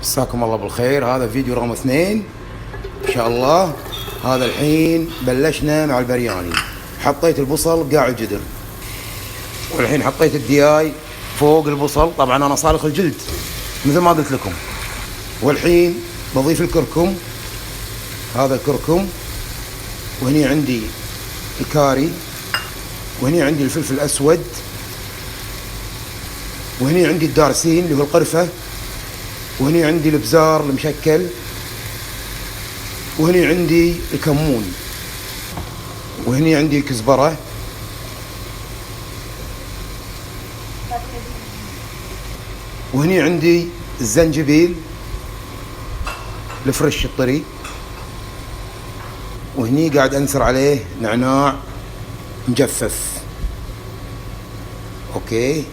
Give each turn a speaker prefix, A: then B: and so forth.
A: مساكم الله بالخير. هذا فيديو رقم 2 ان شاء الله. هذا الحين بلشنا مع البرياني. حطيت البصل قاع الجدر، والحين حطيت الدياي فوق البصل. طبعا انا صالخ الجلد مثل ما قلت لكم. والحين بضيف الكركم، هذا الكركم، وهني عندي الكاري، وهني عندي الفلفل الاسود، وهني عندي الدارسين اللي هو القرفة، وهني عندي الابزار المشكل، وهني عندي الكمون، وهني عندي الكزبرة، وهني عندي الزنجبيل الفريش الطري، وهني قاعد انثر عليه نعناع مجفف. اوكي.